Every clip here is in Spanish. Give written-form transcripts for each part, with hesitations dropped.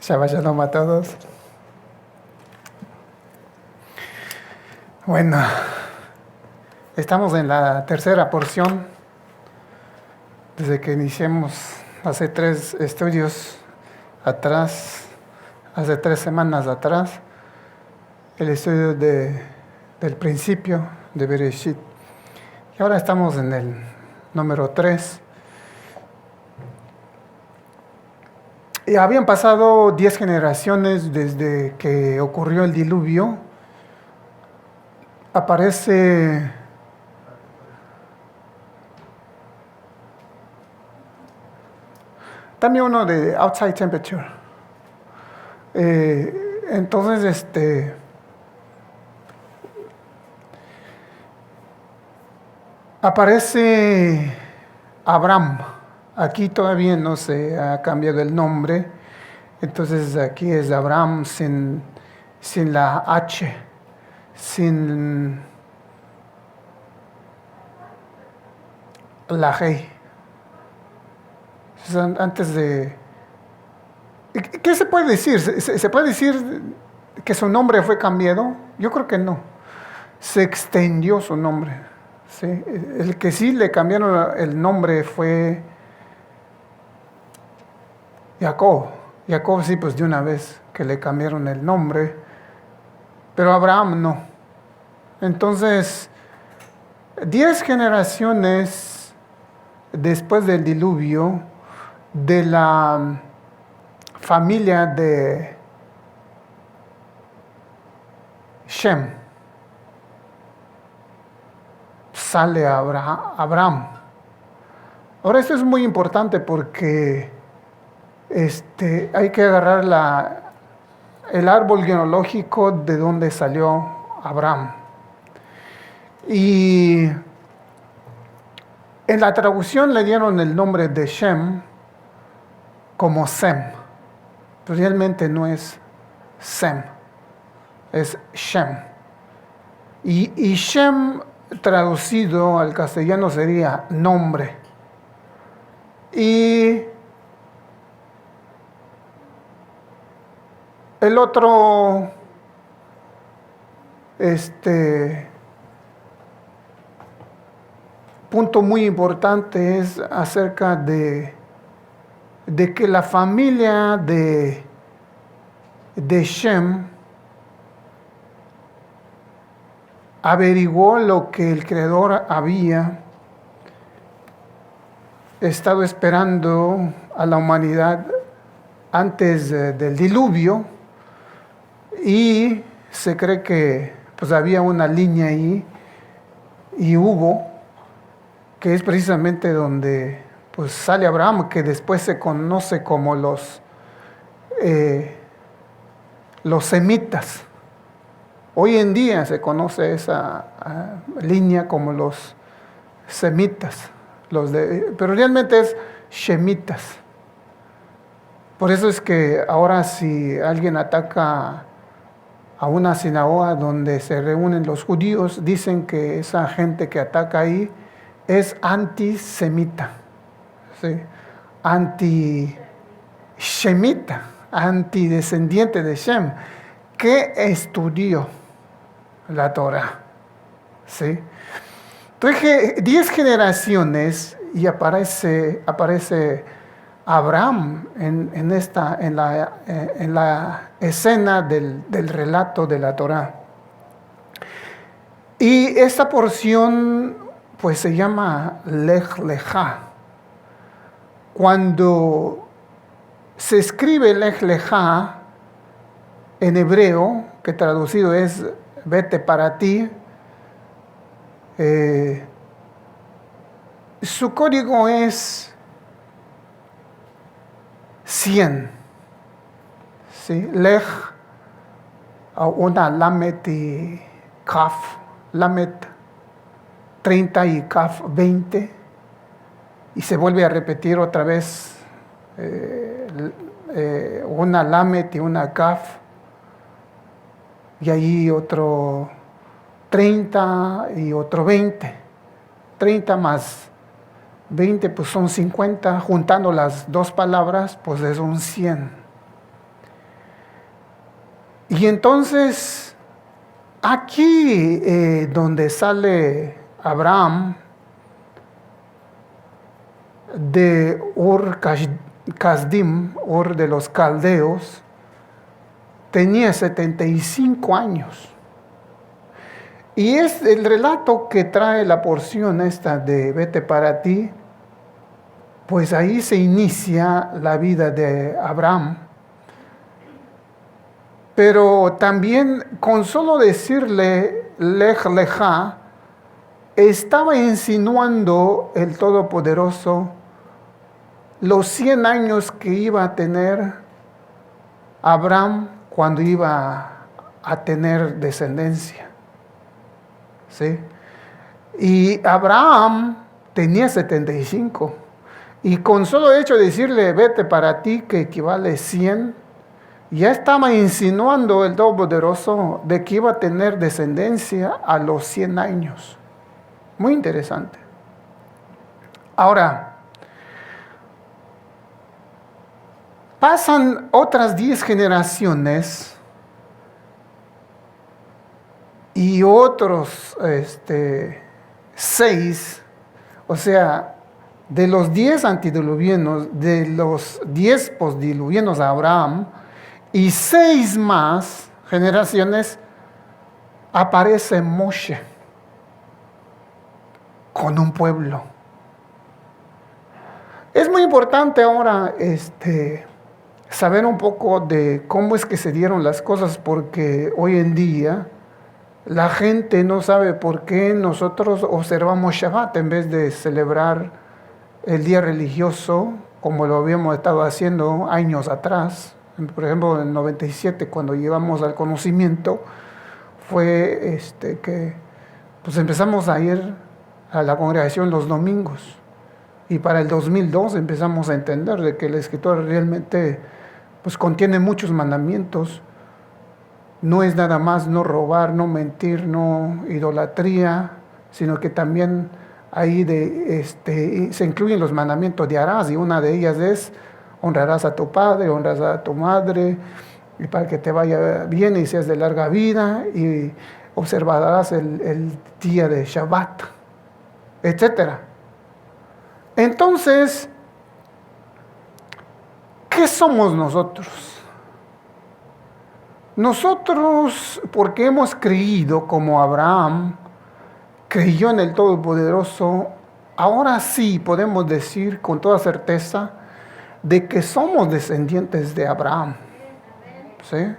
Shabbat Shalom a todos. Bueno, estamos en la tercera porción. Desde que iniciamos hace 3 estudios atrás, hace 3 semanas atrás, el estudio del principio de Bereshit. Y ahora estamos en el número 3. Y habían pasado 10 generaciones desde que ocurrió el diluvio. Aparece también uno de outside temperature. Entonces, aparece Abraham. Aquí todavía no se ha cambiado el nombre. Entonces aquí es Abraham sin la H, sin la G. Antes de... ¿Qué se puede decir? ¿Se puede decir que su nombre fue cambiado? Yo creo que no. Se extendió su nombre. ¿Sí? El que sí le cambiaron el nombre fue Jacob. Jacob sí, pues de una vez que le cambiaron el nombre, pero Abraham no. Entonces, 10 generaciones después del diluvio de la familia de Shem sale Abraham. Ahora esto es muy importante porque hay que agarrar el árbol genealógico de donde salió Abraham. Y en la traducción le dieron el nombre de Shem como Sem. Pero realmente no es Sem, es Shem. Y Shem traducido al castellano sería nombre. Y el otro punto muy importante es acerca de que la familia de Shem averiguó lo que el Creador había estado esperando a la humanidad antes del diluvio. Y se cree que pues había una línea ahí, y hubo, que es precisamente donde pues sale Abraham, que después se conoce como los semitas. Hoy en día se conoce esa línea como los semitas, pero realmente es shemitas. Por eso es que ahora si alguien ataca a una sinagoga donde se reúnen los judíos, dicen que esa gente que ataca ahí es antisemita, ¿sí? Anti-shemita, antidescendiente de Shem, que estudió la Torah, ¿sí? Entonces, 10 generaciones y aparece Abraham en la escena del relato de la Torá. Y esta porción pues se llama Lech Lechá. Cuando se escribe Lech Lechá en hebreo, que traducido es vete para ti, su código es 100. ¿Sí? Lech, una lamet y kaf, lamet 30 y kaf 20, y se vuelve a repetir otra vez una lamet y una kaf, y ahí otro 30 y otro 20. 30 más 20 pues son 50, juntando las dos palabras pues es un 100. Y entonces, aquí donde sale Abraham de Ur Kasdim, Ur de los Caldeos, tenía 75 años. Y es el relato que trae la porción esta de Vete para ti, pues ahí se inicia la vida de Abraham. Pero también con solo decirle Lej Lejá, estaba insinuando el Todopoderoso los 100 años que iba a tener Abraham cuando iba a tener descendencia. ¿Sí? Y Abraham tenía 75. Y con solo hecho de decirle vete para ti, que equivale 100, ya estaba insinuando el Todopoderoso de que iba a tener descendencia a los 100 años. Muy interesante. Ahora, pasan otras 10 generaciones y otros 6, o sea, de los 10 antediluvianos, de los 10 postdiluvianos a Abraham, y 6 más generaciones, aparece Moshe con un pueblo. Es muy importante ahora saber un poco de cómo es que se dieron las cosas, porque hoy en día la gente no sabe por qué nosotros observamos Shabbat en vez de celebrar el día religioso como lo habíamos estado haciendo años atrás. Por ejemplo, en el 97, cuando llegamos al conocimiento, fue que pues empezamos a ir a la congregación los domingos. Y para el 2002 empezamos a entender de que la Escritura realmente pues contiene muchos mandamientos. No es nada más no robar, no mentir, no idolatría, sino que también ahí se incluyen los mandamientos de harás, y una de ellas es honrarás a tu padre, honrarás a tu madre, y para que te vaya bien y seas de larga vida, y observarás el día de Shabbat, etc. Entonces, ¿qué somos nosotros? Nosotros, porque hemos creído como Abraham creyó en el Todopoderoso, ahora sí podemos decir con toda certeza de que somos descendientes de Abraham. ¿Sí?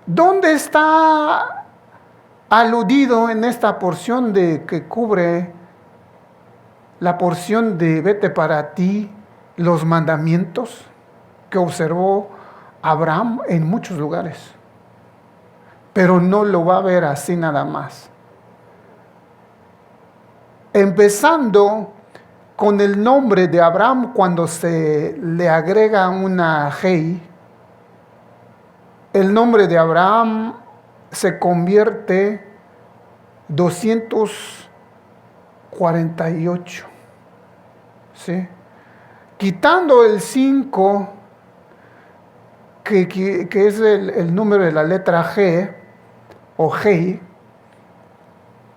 ¿Dónde está aludido en esta porción que cubre la porción de vete para ti los mandamientos que observó Abraham en muchos lugares? Pero no lo va a ver así nada más. Empezando con el nombre de Abraham, cuando se le agrega una Hei, el nombre de Abraham se convierte 248. ¿Sí? Quitando el 5, que es el número de la letra G, o Hei,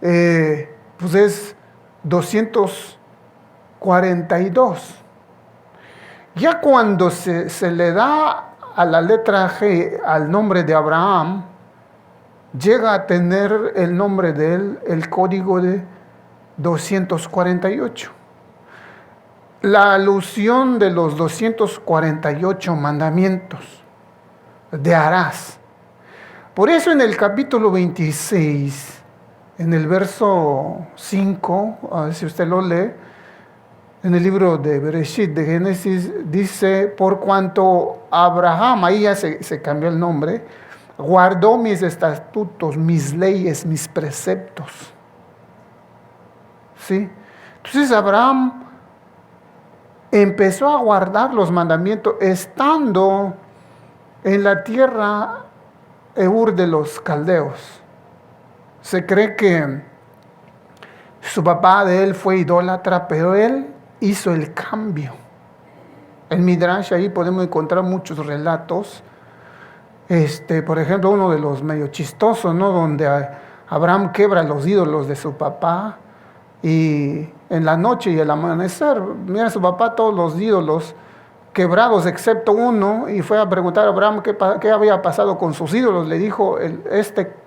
pues es 242. Ya cuando se le da a la letra G al nombre de Abraham, llega a tener el nombre de él, el código de 248. La alusión de los 248 mandamientos de harás. Por eso en el capítulo 26, en el verso 5, a ver si usted lo lee, en el libro de Bereshit, de Génesis, dice, por cuanto Abraham, ahí ya se cambió el nombre, guardó mis estatutos, mis leyes, mis preceptos. ¿Sí? Entonces Abraham empezó a guardar los mandamientos estando en la tierra Ur de los Caldeos. Se cree que su papá de él fue idólatra, pero él hizo el cambio. En Midrash ahí podemos encontrar muchos relatos Por ejemplo, uno de los medio chistosos, ¿no? Donde Abraham quebra los ídolos de su papá y en la noche y el amanecer, mira a su papá todos los ídolos quebrados excepto uno, y fue a preguntar a Abraham qué había pasado con sus ídolos. Le dijo,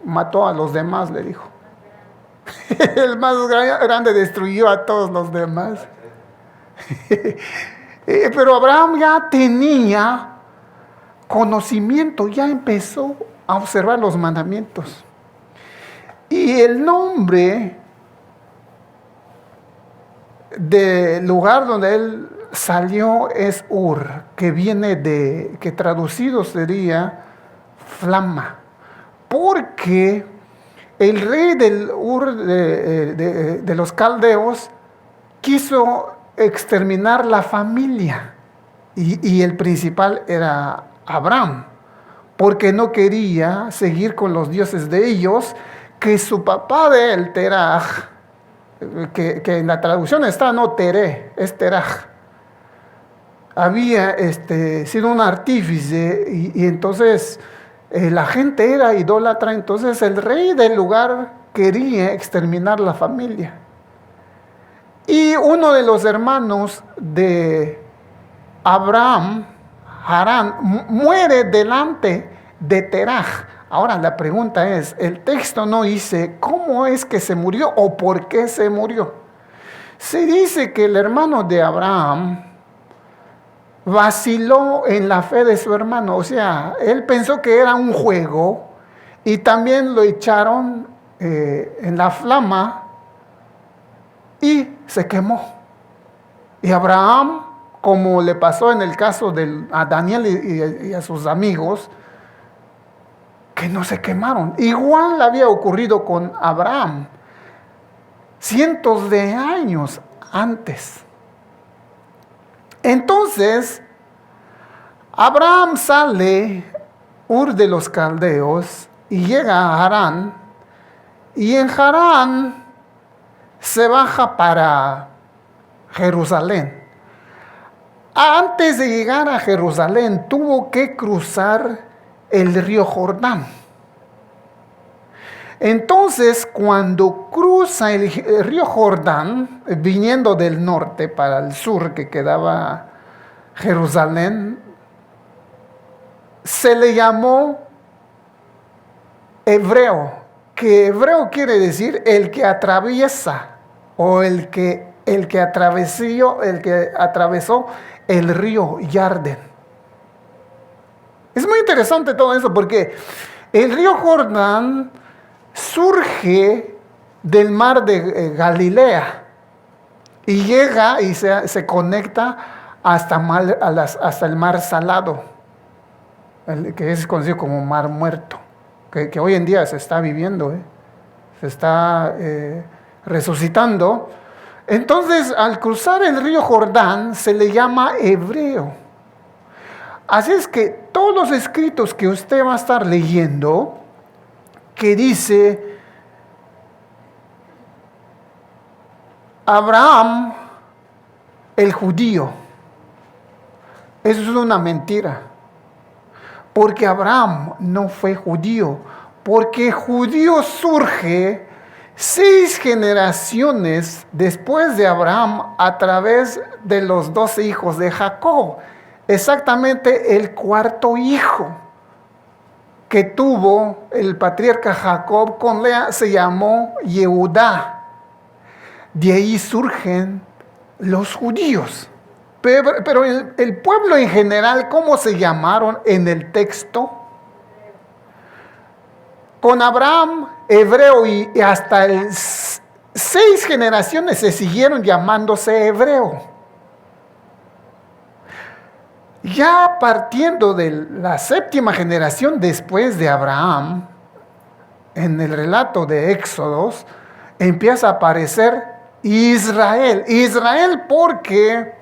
mató a los demás, le dijo. El más grande destruyó a todos los demás. Pero Abraham ya tenía conocimiento, ya empezó a observar los mandamientos. Y el nombre del lugar donde él salió es Ur, que traducido sería flama, porque el rey del Ur de los caldeos quiso exterminar la familia, y el principal era Abraham, porque no quería seguir con los dioses de ellos, que su papá de él, Teraj, que en la traducción está, no Teré, es Teraj, había sido un artífice, y entonces la gente era idólatra. Entonces el rey del lugar quería exterminar la familia. Y uno de los hermanos de Abraham, Harán, muere delante de Teraj. Ahora la pregunta es, el texto no dice cómo es que se murió o por qué se murió. Se dice que el hermano de Abraham vaciló en la fe de su hermano, o sea, él pensó que era un juego, y también lo echaron en la flama y se quemó. Y Abraham, como le pasó en el caso a Daniel y a sus amigos, que no se quemaron. Igual había ocurrido con Abraham cientos de años antes. Entonces, Abraham sale Ur de los caldeos y llega a Harán, y en Harán se baja para Jerusalén. Antes de llegar a Jerusalén tuvo que cruzar el río Jordán. Entonces, cuando cruza el río Jordán, viniendo del norte para el sur, que quedaba Jerusalén, se le llamó hebreo, que hebreo quiere decir el que atraviesa, o el que atravesó el río Jordán. Es muy interesante todo eso, porque el río Jordán surge del mar de Galilea y llega y se conecta hasta el mar Salado, que es conocido como Mar Muerto, que hoy en día se está viviendo, se está resucitando. Entonces, al cruzar el río Jordán se le llama hebreo. Así es que todos los escritos que usted va a estar leyendo, que dice Abraham el judío, eso es una mentira, porque Abraham no fue judío, porque judío surge 6 generaciones después de Abraham a través de los 12 hijos de Jacob. Exactamente el cuarto hijo que tuvo el patriarca Jacob con Lea se llamó Yehudá. De ahí surgen los judíos. Pero el pueblo en general, ¿cómo se llamaron en el texto? Con Abraham, hebreo, y hasta 6 generaciones se siguieron llamándose hebreo. Ya partiendo de la 7ª generación después de Abraham, en el relato de Éxodos, empieza a aparecer Israel. Israel porque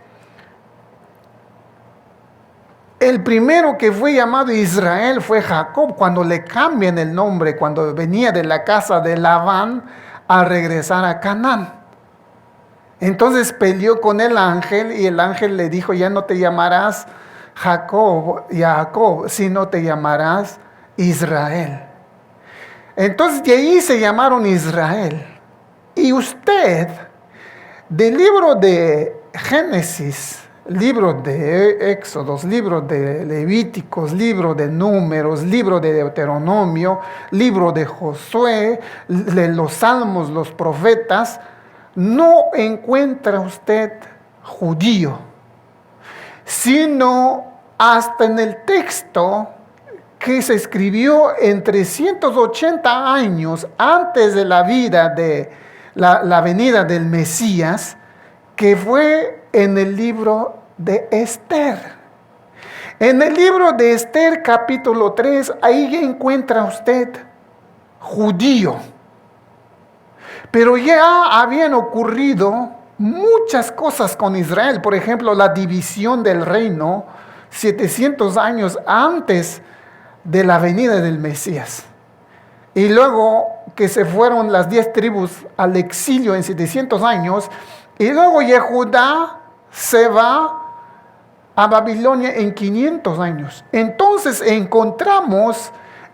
el primero que fue llamado Israel fue Jacob, cuando le cambian el nombre, cuando venía de la casa de Labán a regresar a Canaán. Entonces peleó con el ángel, y el ángel le dijo, ya no te llamarás Jacob, sino te llamarás Israel. Entonces de ahí se llamaron Israel. Y usted, del libro de Génesis, libro de Éxodos, libro de Levíticos, libro de Números, libro de Deuteronomio, libro de Josué, de los Salmos, los profetas, no encuentra usted judío, sino hasta en el texto que se escribió en 380 años antes de la vida de la venida del Mesías, que fue en el libro de Esther. En el libro de Esther, capítulo 3, ahí encuentra usted judío. Pero ya habían ocurrido muchas cosas con Israel. Por ejemplo, la división del reino 700 años antes de la venida del Mesías. Y luego que se fueron las 10 tribus al exilio en 700 años. Y luego Judá se va a Babilonia en 500 años. Entonces encontramos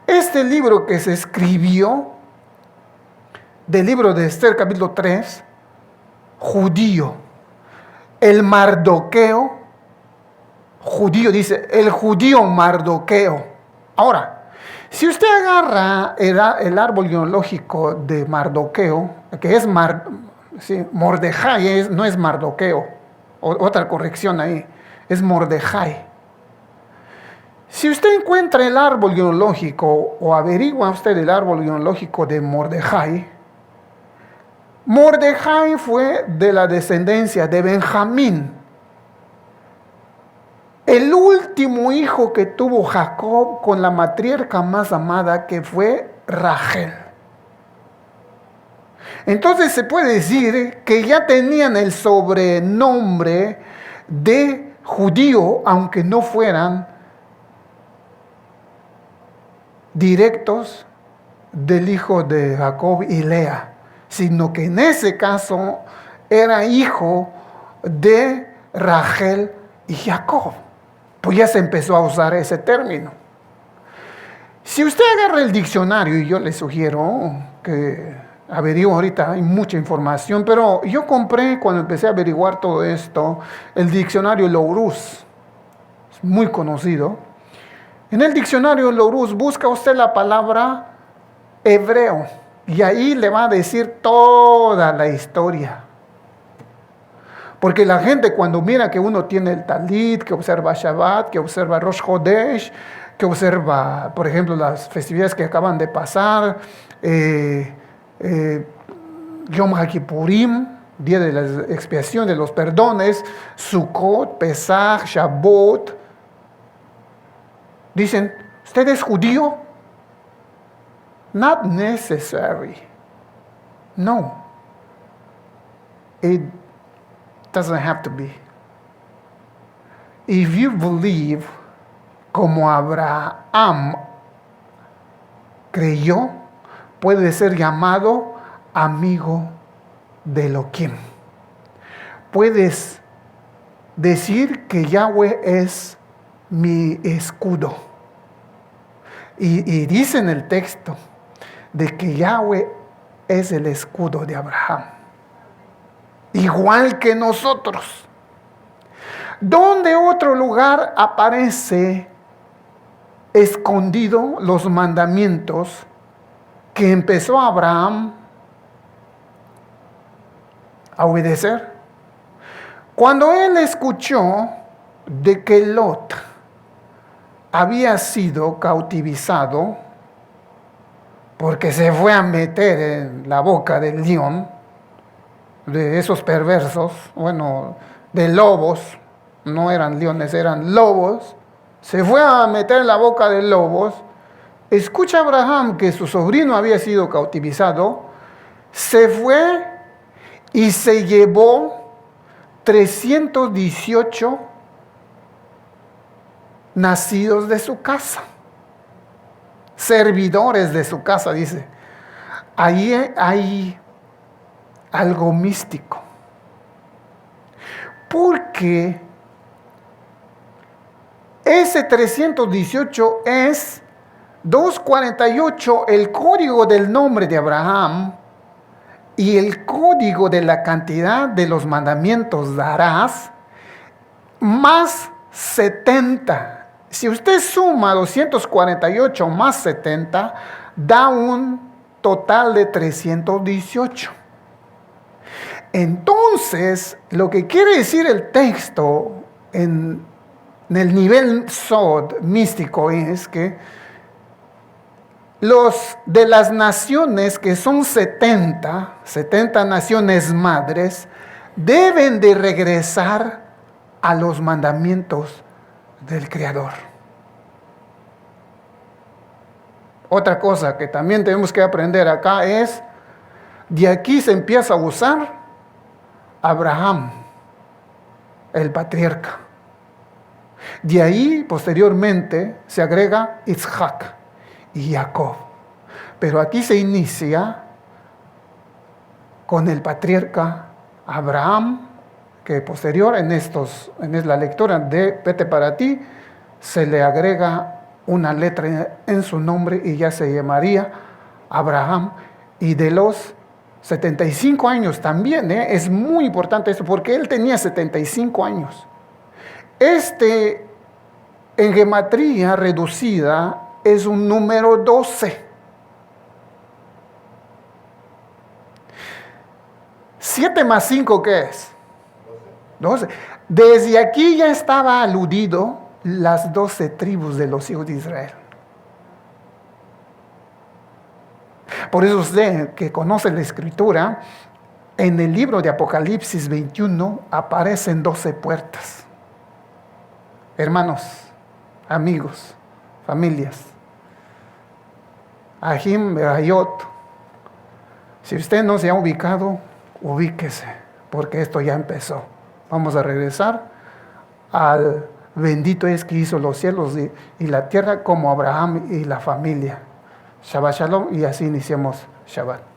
este libro que se escribió, del libro de Esther, capítulo 3, judío. El Mardoqueo, judío, dice, el judío Mardoqueo. Ahora, si usted agarra el árbol genealógico de Mardoqueo, que es Mordejai, no es Mardoqueo, otra corrección ahí, es Mordejai. Si usted encuentra el árbol genealógico o averigua usted el árbol genealógico de Mordejai, Mordejai fue de la descendencia de Benjamín, el último hijo que tuvo Jacob con la matriarca más amada, que fue Rachel. Entonces se puede decir que ya tenían el sobrenombre de judío, aunque no fueran directos del hijo de Jacob y Lea, sino que en ese caso era hijo de Rachel y Jacob. Pues ya se empezó a usar ese término. Si usted agarra el diccionario, y yo le sugiero que averigüe ahorita, hay mucha información, pero yo compré, cuando empecé a averiguar todo esto, el diccionario Larousse, es muy conocido. En el diccionario Larousse busca usted la palabra hebreo, y ahí le va a decir toda la historia. Porque la gente, cuando mira que uno tiene el Talit, que observa Shabbat, que observa Rosh Chodesh, que observa, por ejemplo, las festividades que acaban de pasar, Yom HaKippurim, día de la expiación de los perdones, Sukkot, Pesach, Shavuot, dicen, ¿usted es judío? Not necessary. No. It doesn't have to be. If you believe, como Abraham creyó, puede ser llamado amigo de Elohim. Puedes decir que Yahweh es mi escudo. Y dice en el texto de que Yahweh es el escudo de Abraham, igual que nosotros. ¿Dónde otro lugar aparece escondido los mandamientos que empezó Abraham a obedecer? Cuando él escuchó de que Lot había sido cautivizado porque se fue a meter en la boca del león, de esos perversos, bueno, de lobos, no eran leones, eran lobos, se fue a meter en la boca de lobos. Escucha Abraham que su sobrino había sido cautivizado, se fue y se llevó 318 nacidos de su casa, servidores de su casa, dice. Ahí hay algo místico, porque ese 318 es 248, el código del nombre de Abraham y el código de la cantidad de los mandamientos darás, más 70. Si usted suma 248 más 70, da un total de 318. Entonces, lo que quiere decir el texto en el nivel Sod místico es que los de las naciones, que son 70 naciones madres, deben de regresar a los mandamientos del Creador. Otra cosa que también tenemos que aprender acá es, de aquí se empieza a usar Abraham, el patriarca. De ahí, posteriormente, se agrega Isaac y Jacob. Pero aquí se inicia con el patriarca Abraham, que posterior en la lectura de Vete para ti, se le agrega una letra en su nombre y ya se llamaría Abraham. Y de los 75 años también, es muy importante esto, porque él tenía 75 años. En gematría reducida es un número 12. 7 más 5, ¿qué es? 12. Desde aquí ya estaba aludido las 12 tribus de los hijos de Israel. Por eso usted que conoce la escritura, en el libro de Apocalipsis 21 aparecen 12 puertas. Hermanos, amigos, familias, Ahim, Berayot, si usted no se ha ubicado, ubíquese, porque esto ya empezó. Vamos a regresar al bendito es que hizo los cielos y la tierra, como Abraham y la familia. Shabbat Shalom, y así iniciamos Shabbat.